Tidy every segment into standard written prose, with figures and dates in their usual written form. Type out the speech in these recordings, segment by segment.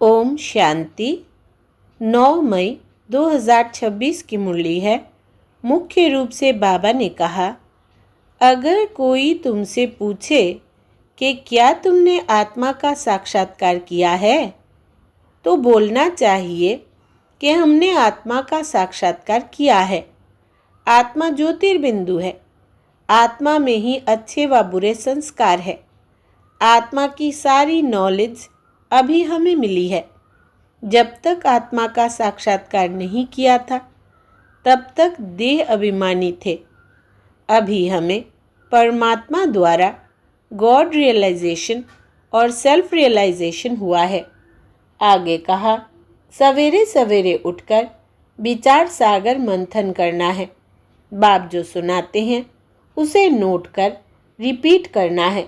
ओम शांति। 9 मई 2026 की मुरली है। मुख्य रूप से बाबा ने कहा, अगर कोई तुमसे पूछे कि क्या तुमने आत्मा का साक्षात्कार किया है, तो बोलना चाहिए कि हमने आत्मा का साक्षात्कार किया है। आत्मा ज्योतिर्बिंदु है। आत्मा में ही अच्छे व बुरे संस्कार है। आत्मा की सारी नॉलेज अभी हमें मिली है। जब तक आत्मा का साक्षात्कार नहीं किया था, तब तक देह अभिमानी थे। अभी हमें परमात्मा द्वारा गॉड रियलाइजेशन और सेल्फ रियलाइजेशन हुआ है। आगे कहा, सवेरे सवेरे उठकर विचार सागर मंथन करना है। बाप जो सुनाते हैं उसे नोट कर रिपीट करना है।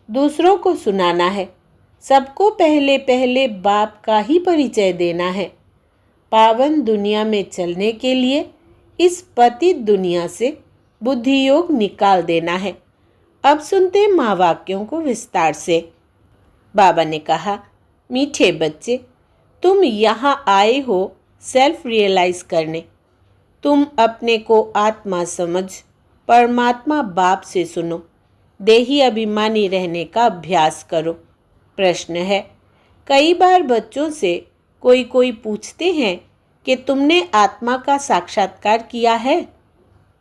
दूसरों को सुनाना है। सबको पहले पहले बाप का ही परिचय देना है। पावन दुनिया में चलने के लिए इस पतित दुनिया से बुद्धि योग निकाल देना है। अब सुनते महावाक्यों को विस्तार से। बाबा ने कहा, मीठे बच्चे, तुम यहाँ आए हो सेल्फ रियलाइज करने। तुम अपने को आत्मा समझ परमात्मा बाप से सुनो। देही अभिमानी रहने का अभ्यास करो। प्रश्न है, कई बार बच्चों से कोई पूछते हैं कि तुमने आत्मा का साक्षात्कार किया है,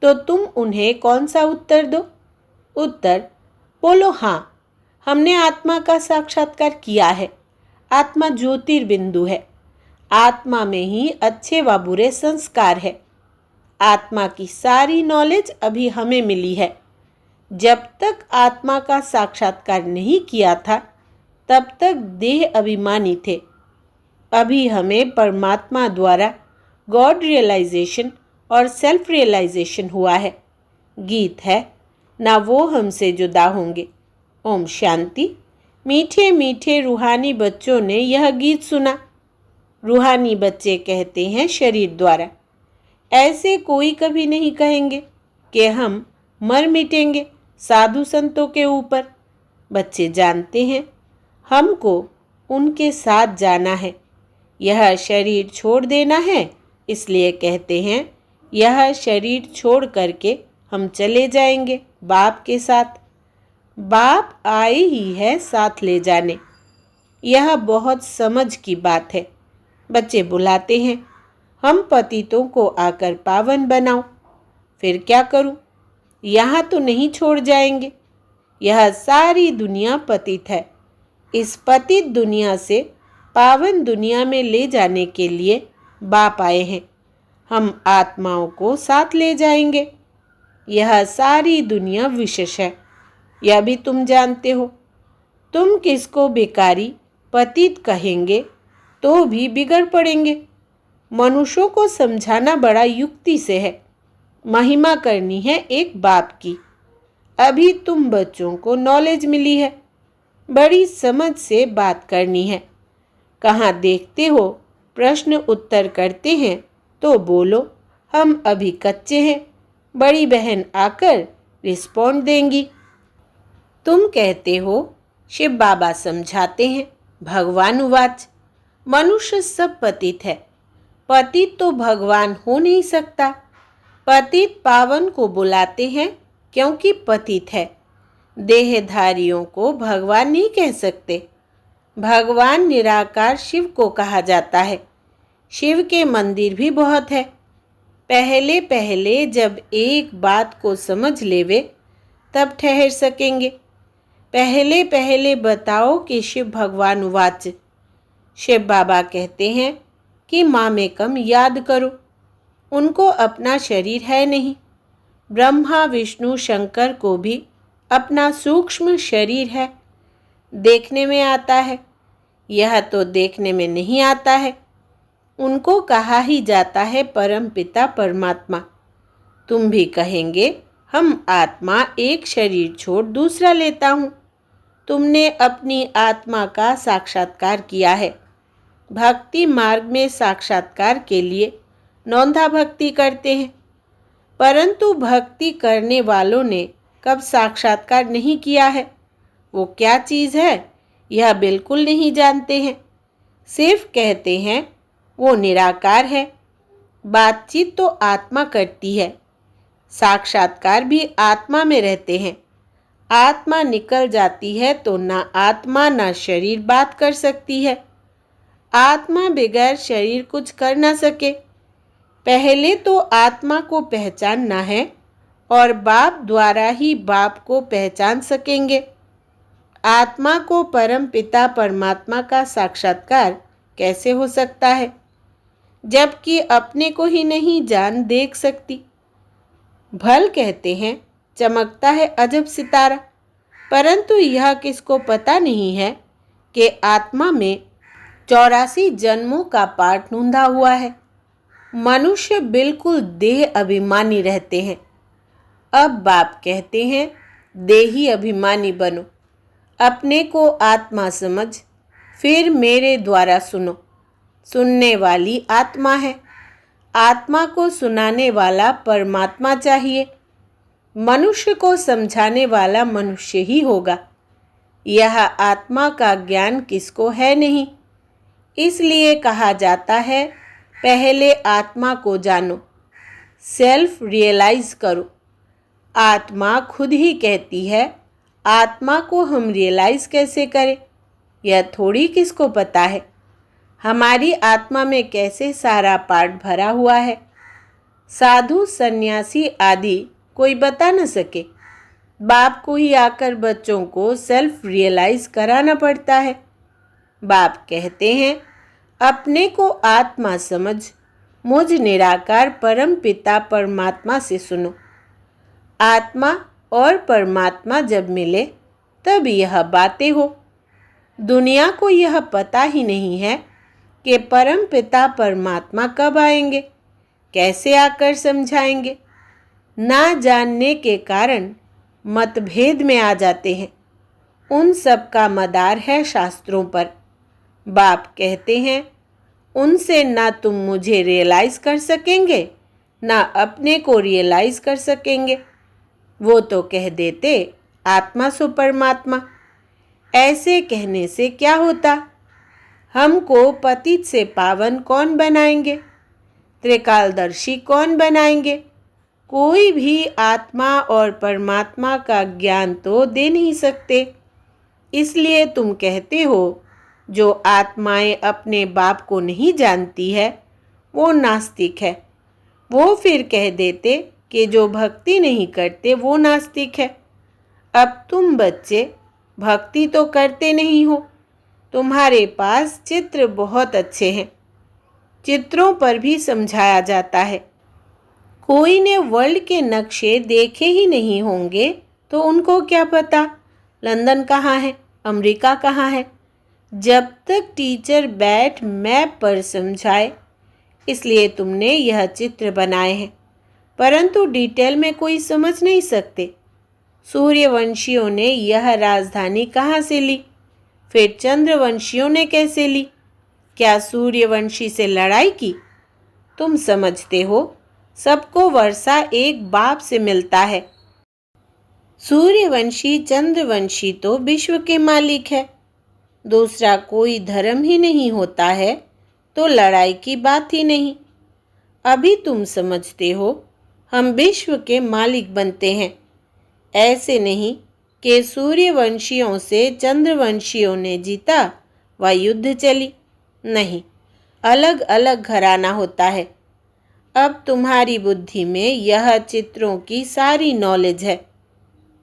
तो तुम उन्हें कौन सा उत्तर दो? उत्तर बोलो, हाँ, हमने आत्मा का साक्षात्कार किया है। आत्मा ज्योतिर्बिंदु है। आत्मा में ही अच्छे व बुरे संस्कार है। आत्मा की सारी नॉलेज अभी हमें मिली है। जब तक आत्मा का साक्षात्कार नहीं किया था, तब तक देह अभिमानी थे। अभी हमें परमात्मा द्वारा गॉड रियलाइजेशन और सेल्फ रियलाइजेशन हुआ है। गीत है, ना वो हमसे जुदा होंगे। ओम शांति। मीठे मीठे रूहानी बच्चों ने यह गीत सुना। रूहानी बच्चे कहते हैं शरीर द्वारा। ऐसे कोई कभी नहीं कहेंगे कि हम मर मिटेंगे साधु संतों के ऊपर। बच्चे जानते हैं हमको उनके साथ जाना है। यह शरीर छोड़ देना है, इसलिए कहते हैं यह शरीर छोड़ करके हम चले जाएंगे बाप के साथ। बाप आए ही है साथ ले जाने। यह बहुत समझ की बात है। बच्चे बुलाते हैं, हम पतितों को आकर पावन बनाओ। फिर क्या करूं? यहाँ तो नहीं छोड़ जाएंगे। यह सारी दुनिया पतित है। इस पतित दुनिया से पावन दुनिया में ले जाने के लिए बाप आए हैं। हम आत्माओं को साथ ले जाएंगे। यह सारी दुनिया विशेष है, यह भी तुम जानते हो। तुम किसको बेकारी पतित कहेंगे तो भी बिगड़ पड़ेंगे। मनुष्यों को समझाना बड़ा युक्ति से है। महिमा करनी है एक बाप की। अभी तुम बच्चों को नॉलेज मिली है। बड़ी समझ से बात करनी है। कहाँ देखते हो प्रश्न उत्तर करते हैं तो बोलो, हम अभी कच्चे हैं। बड़ी बहन आकर रिस्पॉन्ड देंगी। तुम कहते हो शिव बाबा समझाते हैं। भगवान उवाच, मनुष्य सब पतित है। पतित तो भगवान हो नहीं सकता। पतित पावन को बुलाते हैं क्योंकि पतित है। देहधारियों को भगवान नहीं कह सकते। भगवान निराकार शिव को कहा जाता है। शिव के मंदिर भी बहुत है। पहले पहले जब एक बात को समझ लेवे तब ठहर सकेंगे। पहले पहले बताओ कि शिव भगवान उवाच। शिव बाबा कहते हैं कि माँ में कम याद करो। उनको अपना शरीर है नहीं। ब्रह्मा विष्णु शंकर को भी अपना सूक्ष्म शरीर है। देखने में आता है। यह तो देखने में नहीं आता है। उनको कहा ही जाता है परम पिता परमात्मा। तुम भी कहेंगे हम आत्मा एक शरीर छोड़ दूसरा लेता हूँ। तुमने अपनी आत्मा का साक्षात्कार किया है। भक्ति मार्ग में साक्षात्कार के लिए नौंधा भक्ति करते हैं, परंतु भक्ति करने वालों ने कब साक्षात्कार नहीं किया है, वो क्या चीज़ है यह बिल्कुल नहीं जानते हैं। सिर्फ कहते हैं वो निराकार है। बातचीत तो आत्मा करती है, साक्षात्कार भी आत्मा में रहते हैं। आत्मा निकल जाती है तो ना आत्मा ना शरीर बात कर सकती है। आत्मा बगैर शरीर कुछ कर ना सके। पहले तो आत्मा को पहचानना है और बाप द्वारा ही बाप को पहचान सकेंगे। आत्मा को परम पिता परमात्मा का साक्षात्कार कैसे हो सकता है, जबकि अपने को ही नहीं जान देख सकती। भल कहते हैं चमकता है अजब सितारा, परंतु यह किसको पता नहीं है कि आत्मा में 84 जन्मों का पाठ नूंधा हुआ है। मनुष्य बिल्कुल देह अभिमानी रहते हैं। अब बाप कहते हैं देही अभिमानी बनो, अपने को आत्मा समझ, फिर मेरे द्वारा सुनो। सुनने वाली आत्मा है, आत्मा को सुनाने वाला परमात्मा चाहिए। मनुष्य को समझाने वाला मनुष्य ही होगा। यह आत्मा का ज्ञान किसको है नहीं, इसलिए कहा जाता है पहले आत्मा को जानो, सेल्फ रियलाइज करो। आत्मा खुद ही कहती है, आत्मा को हम रियलाइज कैसे करें, यह थोड़ी किसको पता है। हमारी आत्मा में कैसे सारा पाठ भरा हुआ है, साधु सन्यासी आदि कोई बता न सके। बाप को ही आकर बच्चों को सेल्फ रियलाइज कराना पड़ता है। बाप कहते हैं अपने को आत्मा समझ, मुझ निराकार परम पिता परमात्मा से सुनो। आत्मा और परमात्मा जब मिले तब यह बातें हो। दुनिया को यह पता ही नहीं है कि परम पिता परमात्मा कब आएंगे, कैसे आकर समझाएंगे। ना जानने के कारण मतभेद में आ जाते हैं। उन सब का मदार है शास्त्रों पर। बाप कहते हैं उनसे ना तुम मुझे रियलाइज कर सकेंगे, ना अपने को रियलाइज कर सकेंगे। वो तो कह देते आत्मा सो परमात्मा। ऐसे कहने से क्या होता? हमको पतित से पावन कौन बनाएंगे, त्रिकालदर्शी कौन बनाएंगे? कोई भी आत्मा और परमात्मा का ज्ञान तो दे नहीं सकते। इसलिए तुम कहते हो जो आत्माएं अपने बाप को नहीं जानती है वो नास्तिक है। वो फिर कह देते कि जो भक्ति नहीं करते वो नास्तिक है। अब तुम बच्चे भक्ति तो करते नहीं हो। तुम्हारे पास चित्र बहुत अच्छे हैं, चित्रों पर भी समझाया जाता है। कोई ने वर्ल्ड के नक्शे देखे ही नहीं होंगे तो उनको क्या पता लंदन कहाँ है, अमेरिका कहाँ है। जब तक टीचर बैठ मैप पर समझाए, इसलिए तुमने यह चित्र बनाए हैं, परंतु डिटेल में कोई समझ नहीं सकते। सूर्यवंशियों ने यह राजधानी कहाँ से ली, फिर चंद्रवंशियों ने कैसे ली? क्या सूर्यवंशी से लड़ाई की? तुम समझते हो सबको वर्षा एक बाप से मिलता है। सूर्यवंशी चंद्रवंशी तो विश्व के मालिक है। दूसरा कोई धर्म ही नहीं होता है तो लड़ाई की बात ही नहीं। अभी तुम समझते हो हम विश्व के मालिक बनते हैं। ऐसे नहीं कि सूर्यवंशियों से चंद्रवंशियों ने जीता व युद्ध चली, नहीं, अलग अलग घराना होता है। अब तुम्हारी बुद्धि में यह चित्रों की सारी नॉलेज है।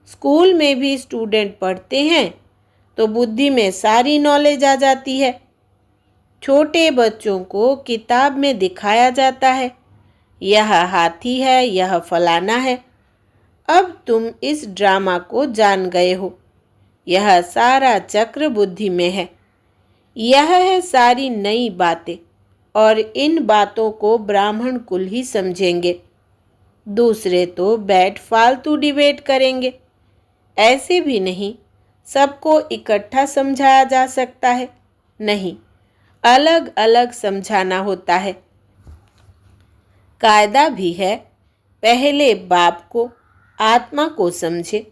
स्कूल में भी स्टूडेंट पढ़ते हैं तो बुद्धि में सारी नॉलेज आ जाती है। छोटे बच्चों को किताब में दिखाया जाता है यह हाथी है, यह फलाना है। अब तुम इस ड्रामा को जान गए हो। यह सारा चक्र बुद्धि में है। यह है सारी नई बातें और इन बातों को ब्राह्मण कुल ही समझेंगे। दूसरे तो बैठ फालतू डिबेट करेंगे। ऐसे भी नहीं सबको इकट्ठा समझाया जा सकता है, नहीं, अलग अलग समझाना होता है। कायदा भी है, पहले बाप को आत्मा को समझे,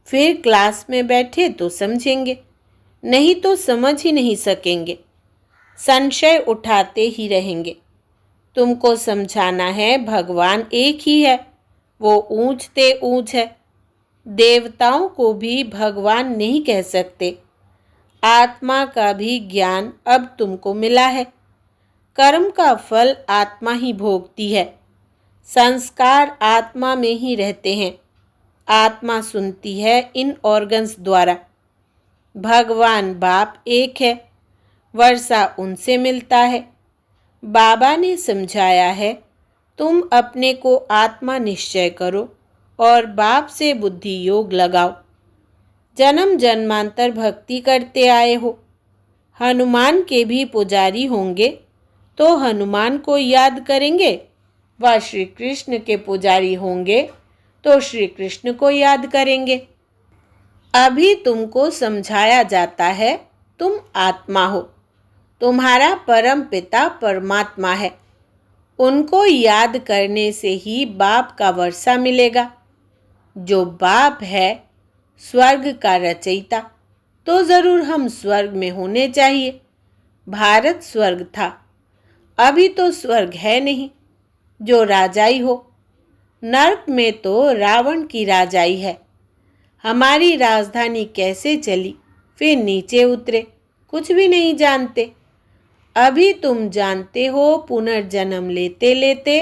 फिर क्लास में बैठे तो समझेंगे, नहीं तो समझ ही नहीं सकेंगे। संशय उठाते ही रहेंगे। तुमको समझाना है भगवान एक ही है, वो ऊंच ते ऊंच है। देवताओं को भी भगवान नहीं कह सकते। आत्मा का भी ज्ञान अब तुमको मिला है। कर्म का फल आत्मा ही भोगती है। संस्कार आत्मा में ही रहते हैं। आत्मा सुनती है इन ऑर्गन्स द्वारा। भगवान बाप एक है, वर्षा उनसे मिलता है। बाबा ने समझाया है, तुम अपने को आत्मा निश्चय करो और बाप से बुद्धि योग लगाओ। जन्म जन्मांतर भक्ति करते आए हो। हनुमान के भी पुजारी होंगे तो हनुमान को याद करेंगे, व श्री कृष्ण के पुजारी होंगे तो श्री कृष्ण को याद करेंगे। अभी तुमको समझाया जाता है तुम आत्मा हो, तुम्हारा परम पिता परमात्मा है। उनको याद करने से ही बाप का वर्षा मिलेगा। जो बाप है स्वर्ग का रचयिता, तो ज़रूर हम स्वर्ग में होने चाहिए। भारत स्वर्ग था, अभी तो स्वर्ग है नहीं जो राजाई हो। नर्क में तो रावण की राजाई है। हमारी राजधानी कैसे चली, फिर नीचे उतरे, कुछ भी नहीं जानते। अभी तुम जानते हो पुनर्जन्म लेते लेते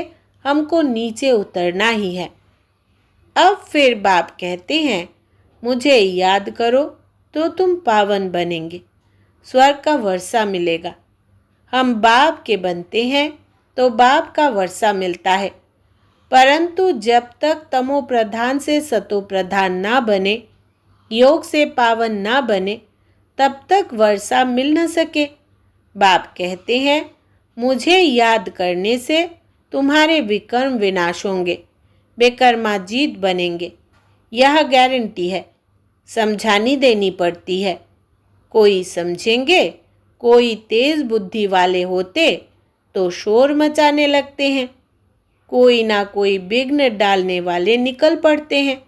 हमको नीचे उतरना ही है। अब फिर बाप कहते हैं मुझे याद करो तो तुम पावन बनेंगे, स्वर्ग का वर्षा मिलेगा। हम बाप के बनते हैं तो बाप का वर्षा मिलता है। परंतु जब तक तमो प्रधान से सतो प्रधान ना बने, योग से पावन ना बने, तब तक वर्षा मिल न सके। बाप कहते हैं मुझे याद करने से तुम्हारे विकर्म विनाश होंगे, बेकर्माजीत बनेंगे। यह गारंटी है, समझानी देनी पड़ती है। कोई समझेंगे, कोई तेज बुद्धि वाले होते तो शोर मचाने लगते हैं। कोई ना कोई विघ्न डालने वाले निकल पड़ते हैं।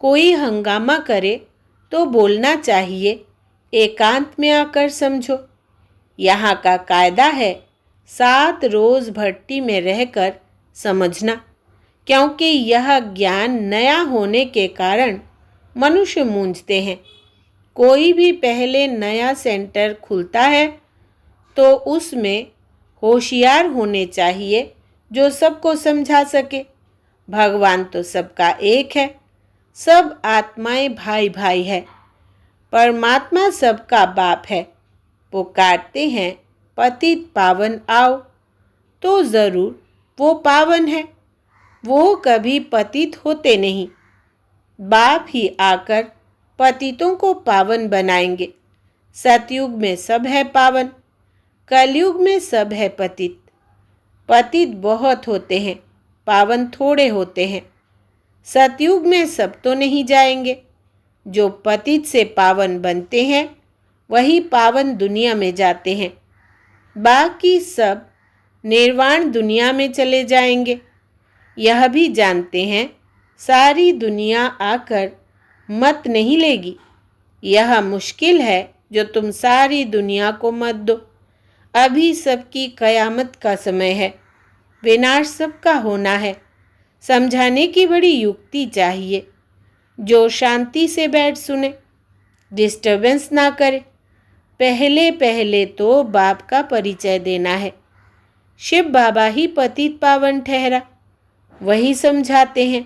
कोई हंगामा करे तो बोलना चाहिए, एकांत में आकर समझो। यहाँ का कायदा है 7 रोज भट्टी में रहकर समझना, क्योंकि यह ज्ञान नया होने के कारण मनुष्य मूंझते हैं। कोई भी पहले नया सेंटर खुलता है तो उसमें होशियार होने चाहिए जो सबको समझा सके। भगवान तो सबका एक है, सब आत्माएं भाई भाई है। परमात्मा सबका बाप है। पुकारते हैं पतित पावन आओ, तो ज़रूर वो पावन है। वो कभी पतित होते नहीं। बाप ही आकर पतितों को पावन बनाएंगे। सतयुग में सब है पावन, कलयुग में सब है पतित। पतित बहुत होते हैं, पावन थोड़े होते हैं। सतयुग में सब तो नहीं जाएंगे। जो पतित से पावन बनते हैं वही पावन दुनिया में जाते हैं। बाकी सब निर्वाण दुनिया में चले जाएंगे। यह भी जानते हैं सारी दुनिया आकर मत नहीं लेगी। यह मुश्किल है जो तुम सारी दुनिया को मत दो। अभी सबकी कयामत का समय है, विनाश सबका होना है। समझाने की बड़ी युक्ति चाहिए। जो शांति से बैठ सुने, डिस्टर्बेंस ना करे। पहले पहले तो बाप का परिचय देना है। शिव बाबा ही पतित पावन ठहरा, वही समझाते हैं।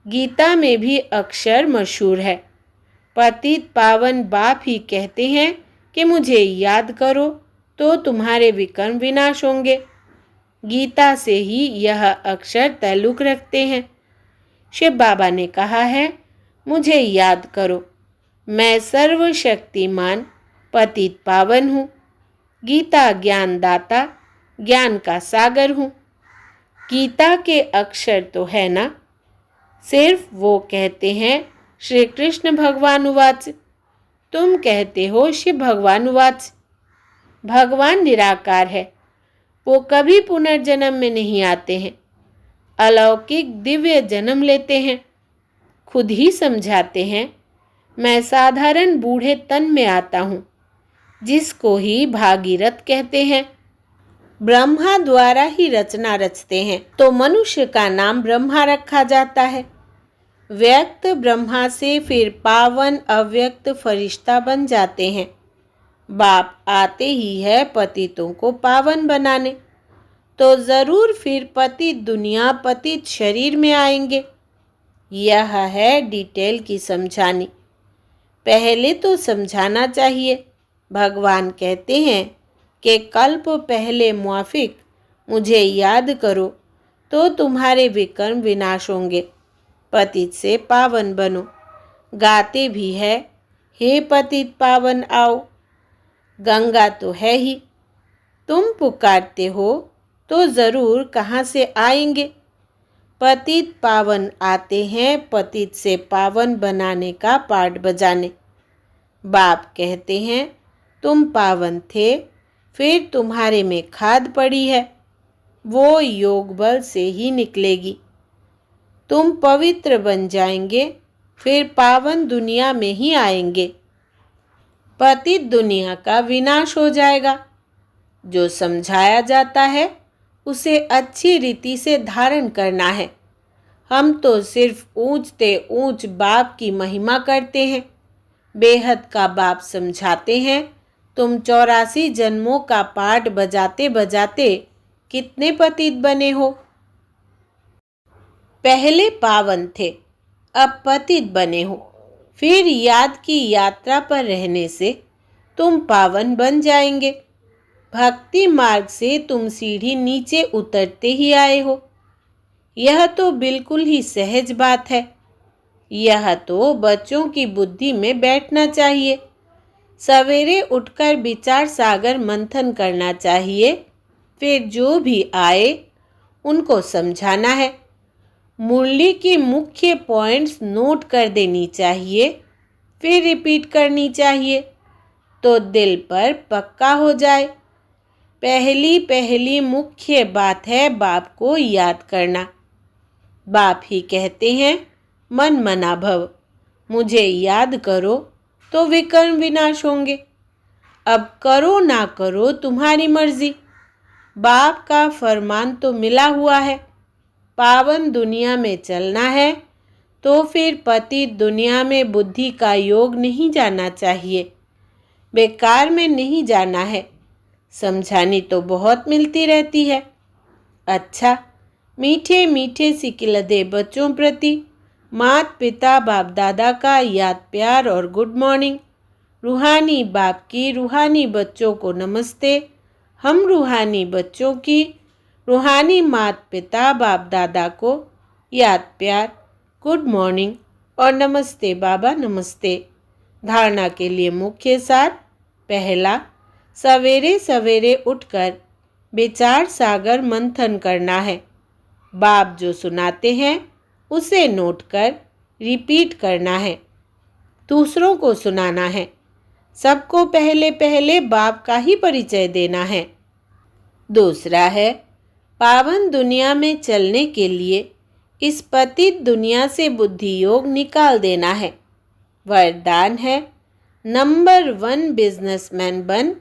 गीता में भी अक्षर मशहूर है। पतित पावन बाप ही कहते हैं कि मुझे याद करो तो तुम्हारे विकर्म विनाश होंगे। गीता से ही यह अक्षर ताल्लुक रखते हैं। शिव बाबा ने कहा है मुझे याद करो, मैं सर्वशक्तिमान पतित पावन हूँ। गीता ज्ञान दाता, ज्ञान का सागर हूँ। गीता के अक्षर तो है ना, सिर्फ वो कहते हैं श्री कृष्ण भगवान उवाच, तुम कहते हो शिव भगवान उवाच। भगवान निराकार है, वो कभी पुनर्जन्म में नहीं आते हैं। अलौकिक दिव्य जन्म लेते हैं। खुद ही समझाते हैं मैं साधारण बूढ़े तन में आता हूँ, जिसको ही भागीरथ कहते हैं। ब्रह्मा द्वारा ही रचना रचते हैं तो मनुष्य का नाम ब्रह्मा रखा जाता है। व्यक्त ब्रह्मा से फिर पावन अव्यक्त फरिश्ता बन जाते हैं। बाप आते ही है पतितों को पावन बनाने, तो ज़रूर फिर पतित दुनिया पतित शरीर में आएंगे। यह है डिटेल की समझानी। पहले तो समझाना चाहिए। भगवान कहते हैं कि कल्प पहले मुआफिक मुझे याद करो तो तुम्हारे विकर्म विनाश होंगे, पतित से पावन बनो। गाते भी है, हे पतित पावन आओ। गंगा तो है ही, तुम पुकारते हो तो ज़रूर कहाँ से आएंगे। पतित पावन आते हैं पतित से पावन बनाने का पाठ बजाने। बाप कहते हैं तुम पावन थे, फिर तुम्हारे में खाद पड़ी है, वो योग बल से ही निकलेगी। तुम पवित्र बन जाएंगे, फिर पावन दुनिया में ही आएंगे। पतित दुनिया का विनाश हो जाएगा। जो समझाया जाता है उसे अच्छी रीति से धारण करना है। हम तो सिर्फ ऊंचते ऊंच बाप की महिमा करते हैं। बेहद का बाप समझाते हैं तुम 84 जन्मों का पाठ बजाते बजाते कितने पतित बने हो। पहले पावन थे, अब पतित बने हो। फिर याद की यात्रा पर रहने से तुम पावन बन जाएंगे। भक्ति मार्ग से तुम सीढ़ी नीचे उतरते ही आए हो। यह तो बिल्कुल ही सहज बात है। यह तो बच्चों की बुद्धि में बैठना चाहिए। सवेरे उठकर विचार सागर मंथन करना चाहिए। फिर जो भी आए उनको समझाना है। मुरली की मुख्य पॉइंट्स नोट कर देनी चाहिए, फिर रिपीट करनी चाहिए तो दिल पर पक्का हो जाए। पहली मुख्य बात है बाप को याद करना। बाप ही कहते हैं मन मना भव, मुझे याद करो तो विकर्म विनाश होंगे। अब करो ना करो तुम्हारी मर्जी। बाप का फरमान तो मिला हुआ है। पावन दुनिया में चलना है तो फिर पतित दुनिया में बुद्धि का योग नहीं जाना चाहिए। बेकार में नहीं जाना है। समझानी तो बहुत मिलती रहती है। अच्छा, मीठे मीठे सिकिलदे बच्चों प्रति माता पिता बाप दादा का याद प्यार और गुड मॉर्निंग। रूहानी बाप की रूहानी बच्चों को नमस्ते। हम रूहानी बच्चों की रूहानी माता पिता बाप दादा को याद प्यार, गुड मॉर्निंग और नमस्ते बाबा नमस्ते। धारणा के लिए मुख्य सार। पहला, सवेरे सवेरे उठकर विचार सागर मंथन करना है। बाप जो सुनाते हैं उसे नोट कर रिपीट करना है। दूसरों को सुनाना है। सबको पहले पहले बाप का ही परिचय देना है। दूसरा है, पावन दुनिया में चलने के लिए इस पतित दुनिया से बुद्धि योग निकाल देना है। वरदान है, नंबर 1 बिजनेसमैन बन,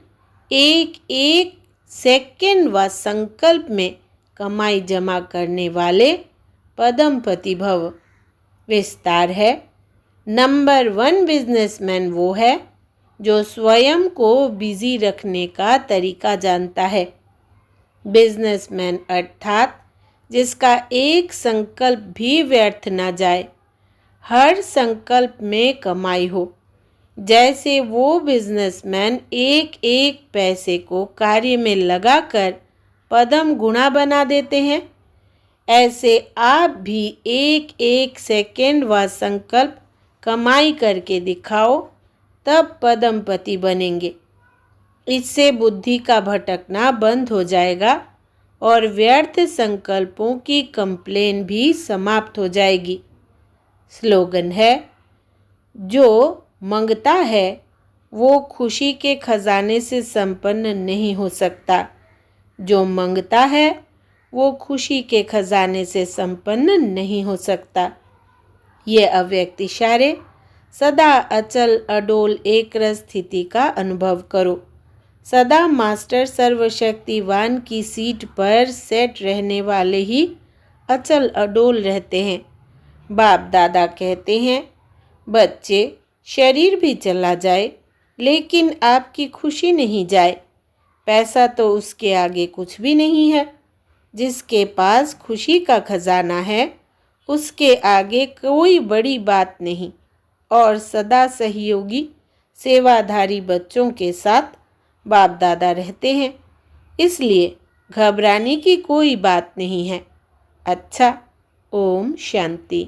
एक एक सेकंड व संकल्प में कमाई जमा करने वाले पदमपति भव। विस्तार है, नंबर 1 बिजनेसमैन वो है जो स्वयं को बिजी रखने का तरीका जानता है। बिजनेसमैन अर्थात जिसका एक संकल्प भी व्यर्थ ना जाए, हर संकल्प में कमाई हो। जैसे वो बिजनेसमैन एक एक पैसे को कार्य में लगाकर पदम गुणा बना देते हैं, ऐसे आप भी एक एक सेकंड व संकल्प कमाई करके दिखाओ, तब पदमपति बनेंगे। इससे बुद्धि का भटकना बंद हो जाएगा और व्यर्थ संकल्पों की कंप्लेन भी समाप्त हो जाएगी। स्लोगन है, जो मंगता है वो खुशी के खजाने से संपन्न नहीं हो सकता। जो मंगता है वो खुशी के खजाने से संपन्न नहीं हो सकता। ये अव्यक्त इशारे सदा अचल अडोल एक रस स्थिति का अनुभव करो। सदा मास्टर सर्वशक्तिवान की सीट पर सेट रहने वाले ही अचल अडोल रहते हैं। बाप दादा कहते हैं, बच्चे, शरीर भी चला जाए लेकिन आपकी खुशी नहीं जाए। पैसा तो उसके आगे कुछ भी नहीं है। जिसके पास खुशी का खजाना है उसके आगे कोई बड़ी बात नहीं। और सदा सहयोगी सेवाधारी बच्चों के साथ बाप दादा रहते हैं, इसलिए घबराने की कोई बात नहीं है। अच्छा, ओम शांति।